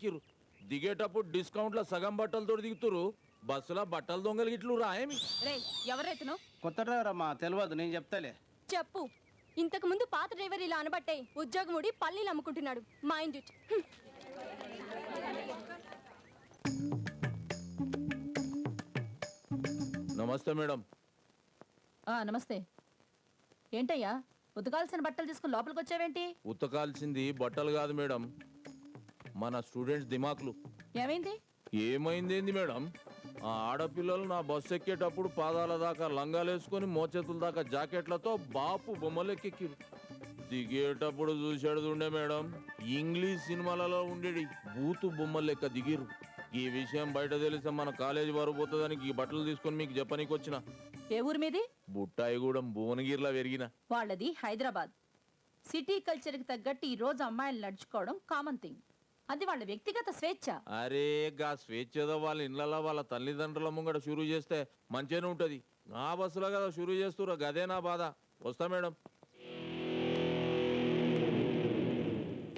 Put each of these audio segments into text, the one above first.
ఎక్కిరు. దిగేటప్పుడు డిస్కౌంట్ల సగం బట్టలతో దిగుతురు. బస్సులో బట్టల దొంగలు గిట్లు రాయేమి. ఎవరైతున్నావు? కొత్త డ్రైవర్ అమ్మా, తెలియదు, నేను చెప్తాలే. చెప్పు. ఇంతకు ముందు పాత డ్రైవర్ ఇలా అనబట్టే ఉద్యోగం ఊడి పల్లీలు అమ్ముకుంటున్నాడు. Mind it. నమస్తే మేడం. నమస్తే. ఏంటయ్యా ఉతకాల్సిన బట్టలు తీసుకుని లోపలికి వచ్చావేంటి? ఉతకాల్సింది బట్టలు కాదు మేడం, మన స్టూడెంట్స్ దిమాకులు. ఏమైంది? ఏమైందేంది మేడం, ఆ ఆడపిల్లలు నా బస్సు ఎక్కేటప్పుడు పాదాల దాకా లంగాలు వేసుకొని మోచేతుల దాకా జాకెట్లతో బాపు బొమ్మలెక్కెక్కిరు. దిగేటప్పుడు చూసేడుతుండే మేడం, ఇంగ్లీష్ సినిమాలలో ఉండేది బూతు బొమ్మలు లెక్క దిగిరు. ఈ విషయం బయట తెలిస్తే మన కాలేజీ వారు పోతుందని ఈ బట్టలు తీసుకొని మీకు చెప్పనీకి వచ్చిన. ఏ ఊరి మీది? బుట్టాయిగూడెం భువనగిరిలా పెరిగిన. వాళ్ళది హైదరాబాద్. సిటీ కల్చర్ కి తగ్గట్టు ఈ రోజు అమ్మాయిలు నడుచుకోవడం కామన్ థింగ్. అది వాళ్ళ వ్యక్తిగత స్వేచ్ఛ. అరే గా స్వేచ్ఛ ఏదో వాళ్ళ ఇళ్ళలో వాళ్ళ తల్లిదండ్రుల ముంగట షురూ చేస్తే మంచిగానే ఉంటది. నా బస్సులో కదా షురూ చేస్తురా, గదే నా బాధ. వస్తా మేడం.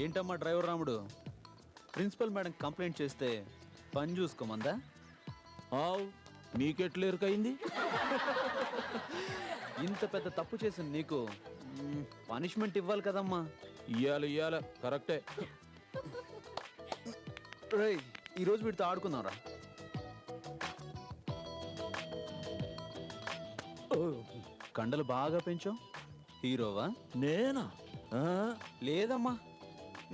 ఏంటమ్మా డ్రైవర్ రాముడు, ప్రిన్సిపల్ మేడం కంప్లైంట్ చేస్తే పని చూసుకోమందా? మీకెట్లు ఎరుకయింది? ఇంత పెద్ద తప్పు చేసిన నీకు పనిష్మెంట్ ఇవ్వాలి కదమ్మా. ఇయ్యాల కరెక్టే. రేయ్, ఈరోజు వీటితో ఆడుకుందాంరా. కండలు బాగా పెంచావు. హీరోవా? నేనా? లేదమ్మా,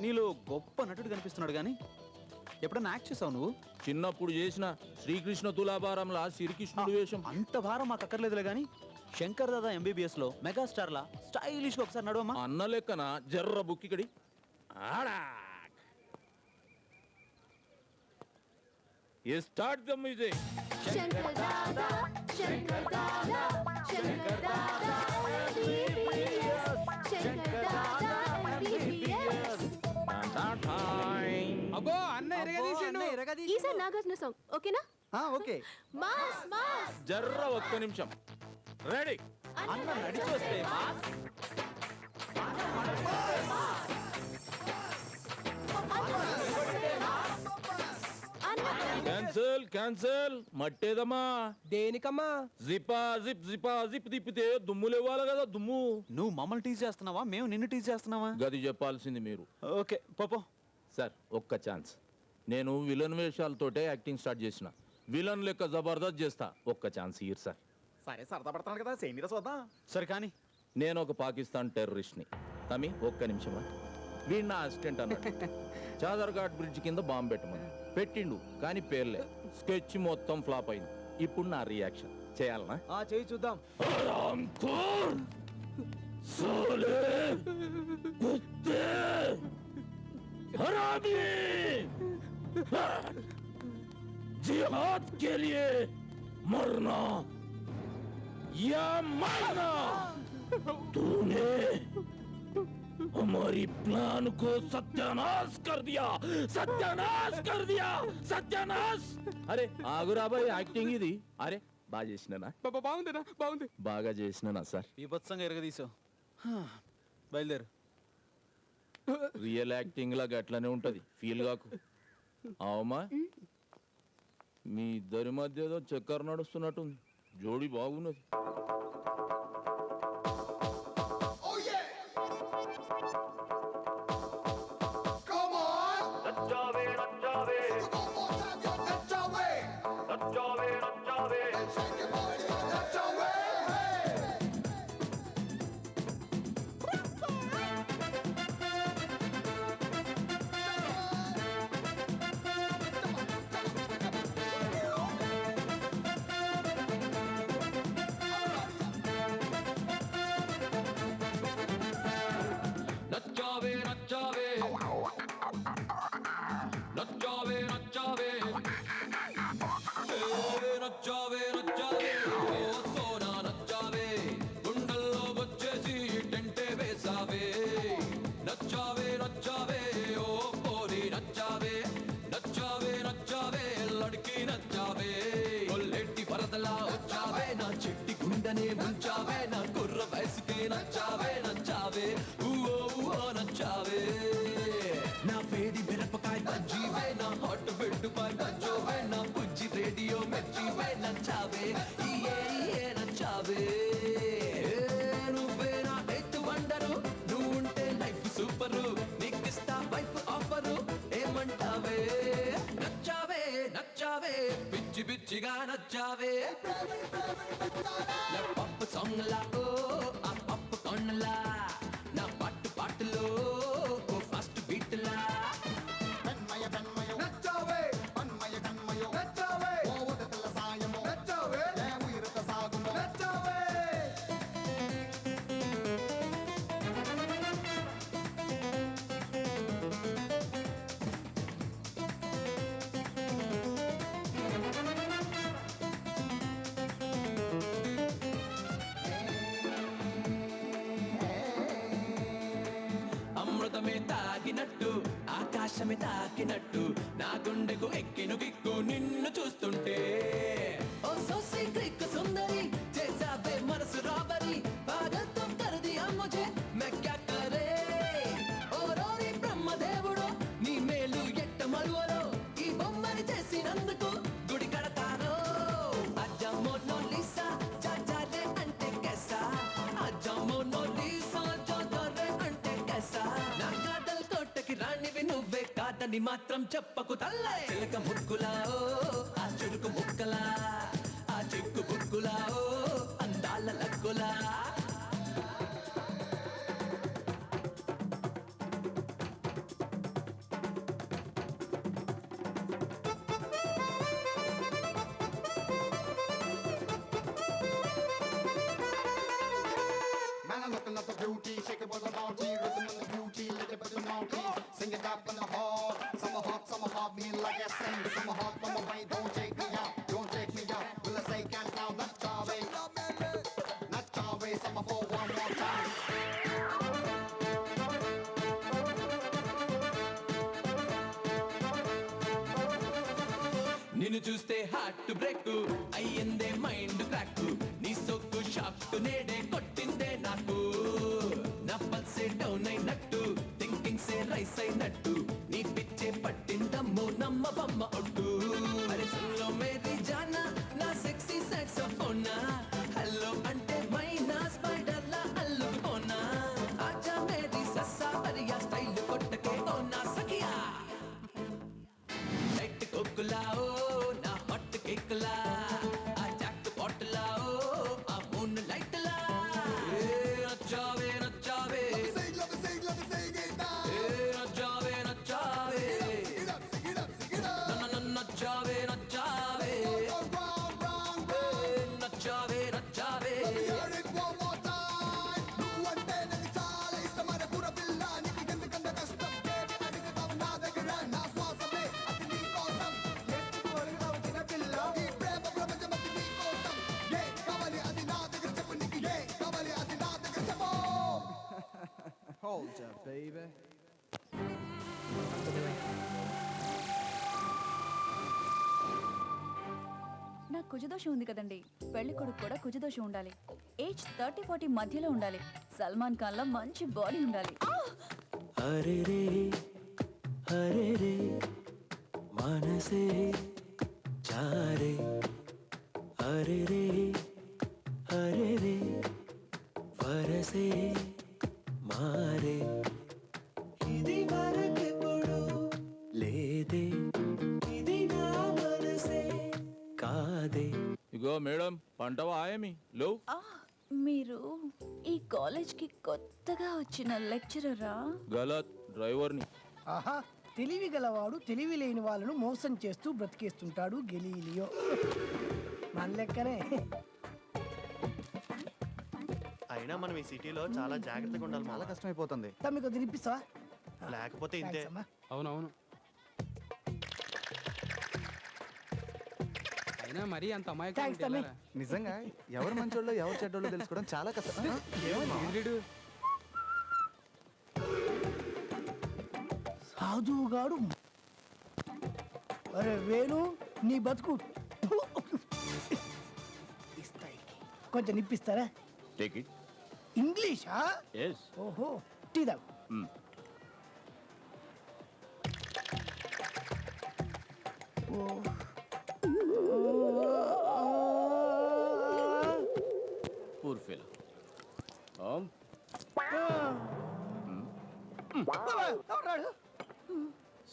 నీలో గొప్ప నటుడు కనిపిస్తున్నాడు కానీ ఎప్పుడన్నా యాక్ట్ చేసావు నువ్వు? చిన్నప్పుడు చేసిన శ్రీకృష్ణ తులాభారంలా శ్రీకృష్ణుడు వేషం. అంత భారం మాకు అక్కర్లేదులే కానీ శంకర్ దాదా ఎంబీబీఎస్ లో మెగాస్టార్ లా స్టైలిష్ గా ఒకసారి నడవమ్మా. అన్న లెక్కన జర్ర బుక్కికడి ఆడా. Start the music. Shankar Dada, Shankar Dada, Shankar Dada MBBS, Shankar Dada MBBS. అబ్బో అన్న ఎరగదీసిండు. ఈసారి నాగార్జున సాంగ్ ఓకేనా? ఓకే. Mass mass. జర్ర ఒక్క నిమిషం. రెడీ. అన్న నడిచొస్తే క్యాన్సల్ క్యాన్సల్. మట్టేదమ్మా. దేనికమ్మా? జిప్ తిప్పితే దుమ్ము లేవాలి కదా. దుమ్ము. నువ్వు మమ్మల్ని టీజ్ చేస్తున్నావా, మేము నిన్ను టీజ్ చేస్తున్నావా? గది చెప్పాల్సింది మీరు. ఓకే పోపో. సార్ ఒక్క ఛాన్స్. నేను విలన్ వేషాలతోటే యాక్టింగ్ స్టార్ట్ చేసిన. విలన్ లెక్క జబర్దస్త్ చేస్తా. ఒక్క ఛాన్స్ ఇయ్యరు సార్. సరే సరదా పడతాను కదా, సైనిక చూద్దాం. సరే కానీ నేను ఒక పాకిస్తాన్ టెర్రరిస్ట్ని. తమి ఒక్క నిమిషమా. వీడు నా అసిస్టెంట్ అన్నాడు. చాదర్ఘాట్ బ్రిడ్జ్ కింద బాంబు పెట్టమని పెట్టిండు, కానీ పేర్లే. స్కెచ్ మొత్తం ఫ్లాప్ అయింది. ఇప్పుడు నా రియాక్షన్ చేయాలనా? చేయి చూద్దాం. जिहाद के लिए मरना या मरना. तूने हमारी प्लान को सत्यानाश कर दिया, सत्यानाश कर दिया, सत्यानाश. अरे ఆగురా బాయ్, యాక్టింగ్ ఇది. అరే బాగా చేసినా? బాగుందినా? బాగుంది. బాగా చేసినా సార్. బీభత్సంగా ఎరగదీసావు. బయలుదేరు. రియల్ యాక్టింగ్ లాగా అట్లనే ఉంటది, ఫీల్ కాకు. అవమా, మీ ఇద్దరి మధ్య ఏదో చక్కర నడుస్తున్నట్టుంది. జోడి బాగున్నది. నచ్చావే నచ్చావే ఓ సోనా నచ్చావే, గుండెల్లో వచ్చేసి టెంటే వేసావే. నచ్చావే నచ్చావే ఓ పోరి నచ్చావే, నచ్చావే నచ్చావే లడ్కి నచ్చావే. కొల్లెట్టి వరదలా వచ్చావే, నా చెట్టి గుండెనే ముంచావే. నా కుర్ర వయసుకే నచ్చావే నచ్చావే ఊ నచ్చావే. నా వేడి మిరపకాయ బజ్జీవే, నా పై నచ్చోవే నా బుజ్జి రేడియో మెచ్చివే నచ్చావే ఇయే నచ్చావే నువ్వే నా ఎత్తు వండరు నువ్వు ఉంటే లైఫ్ సూపరు నీకిస్తా వైఫ్ ఆఫరు ఏమంటావే నచ్చావే నచ్చావే పిచ్చి పిచ్చిగా నచ్చావే నా పప్పు సాంగ్లా ఓ ఆ పప్పు కొన్నలా నా పాటు పాటలో ఓ ఫస్ట్ బీట్లా నచ్చావే అన్మయ కన్మయో నచ్చావే ఓ ఉదకల సాయమో నచ్చావే ఏ ఉయిరత సాగుమో నచ్చావే అమృతమే తాగినట్టు ఆకాశమే తాకినట్టు నా గుండెకు ఎక్కిన కిక్కు నిన్ను చూస్తుంటే ఓ సోసి క్లిక్ సుందరి చేసావే మనసు రాబరి పాగల్తో కరది అమ్ముజే मैं क्या करे ఓ రోరి బ్రహ్మదేవుడు నీ మేలు ఎట్ట మలువలో ఈ బొమ్మని చేసినందుకు గుడి కడతాను అజ్జా మోనోలిసా జాజాలే అంటే కేసా అజ్జా మోనోలిసా జాజాలే అంటే కేసా నా కాదల్ కోటకి రాణివి నువ్వే కాదని మాత్రం చెప్పకు తల్లే చిలక ముక్కులా ఓ ఆ చురుకు ముక్కలా ఆ చిక్కు బుక్కులా ఓ అందాల లక్కులా Man, I'm looking at the beauty, shake it with the bounty, rhythm and the beauty, lick it with the mountain. Sing it up in the heart, summer heart, me like I sing. Summer heart, summer way, don't take me out, don't take me out. Will I say can't now, not Chave, not Chave, summer for one more time. నిన్ను చూస్తే heart break అయ్యిందే mind crack నీ సొక్కు shock నేడే కొట్టిందే నాకు నా పల్సే down అయినట్టు thinking సే rice అయినట్టు నీ పిచ్చే పట్టిందమ్మో నమ్మ బొమ్మ ఒట్టు అరే సున్లో మేరీ జానా నా సెక్సీ సాక్సోఫోనా హలో అంటే మైనా స్పైడర్ లా అల్లుకుపోనా ఆజా మేరీ సస్సా అరియా స్టైల్ కొట్టకే ఓ నా సఖియా లైట్ కొక్కులాओ నా హాట్ కేక్లా ఆ జాక్ బాటిలాओ ఆ మూన్ లైట్లా ఏ నచ్చావే నచ్చావే Let me sing it now. ఏ నచ్చావే నచ్చావే Sing it up, sing it up, sing it up. నచ్చావే నచ్చావే Wrong, wrong, wrong, wrong. ఏ నచ్చావే నచ్చావే Hear it one more time. నువ్వంటే నాకు చాలా ఇష్టమైన పుర పిల్ల. నీకు ఎందుకంత కష్టం? ఏమి అడుగుతావు నా దగ్గర? నా శ్వాసమే అది నీ కోసం. ఎందుకు అడుగుతావు చిన్న పిల్ల? ఈ ప్రేమ ప్రపంచమంతా నీ కోసం. ఏ కావాలి అది నా దగ్గర చెప్పు. నీకు ఏ కావాలి అది నా దగ్గర చెప్పు. Hold up, baby. నాకు కుజదోషం ఉంది కదండి పెళ్లి కొడుకు కూడా కుజదోషం ఉండాలి ఏజ్ 30-40 మధ్యలో ఉండాలి సల్మాన్ ఖాన్ లా మంచి బాడీ ఉండాలి అరే రే మనసే చారే అరే రే వరసే మారే ఇది వరకెప్పుడు లేదే ఇది నా మనసే కాదే ఇగో మేడం పంటవా ఆయమి లో ఆ, మీరు ఈ కాలేజ్ కి కొత్తగా వచ్చిన లెక్చరరా గలత్ డ్రైవర్ని ఆహా తెలివి గలవాడు తెలివి లేని వాళ్ళను మోసం చేస్తూ బ్రతికేస్తుంటాడు గెలీలియో మన లెక్కనే అయినా మనం ఈ సిటీలో చాలా జాగ్రత్తగా ఉండాలి చాలా కష్టమైపోతుంది తమ్మి కొద్ది తినిపిస్తావా లేకపోతే ఇంతే థాంక్స్ అమ్మా. అవునవును అయినా మరీ అంత థాంక్స్ తమ్మి. నిజంగా ఎవరు మంచోళ్ళో ఎవరు చెడ్డోళ్ళో తెలుసుకోవడం చాలా కష్టం సాధువుగాడు అరే వేణు నీ బతుకు ఇస్తాయి కొంచెం నిప్పిస్తారా టేక్ ఇట్ ఇంగ్లీషా ఎస్ ఓహో టీ తాగు పూర్ ఫెలో.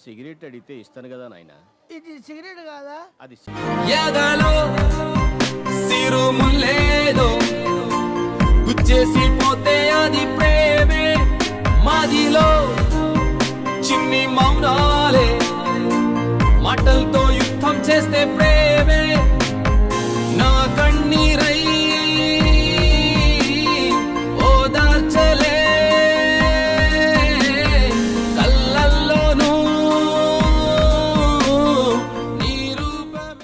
సిగరెట్ అడిగితే ఇస్తాను కదా నాయనా. ఇది సిగరెట్ కాదా? అది ఎదలో సిరుములేదో గుచ్చేసి పోతే అది ప్రేమే, మాదిలో చిన్ని మౌనాలే మాటలతో యుద్ధం చేస్తే ప్రేమే.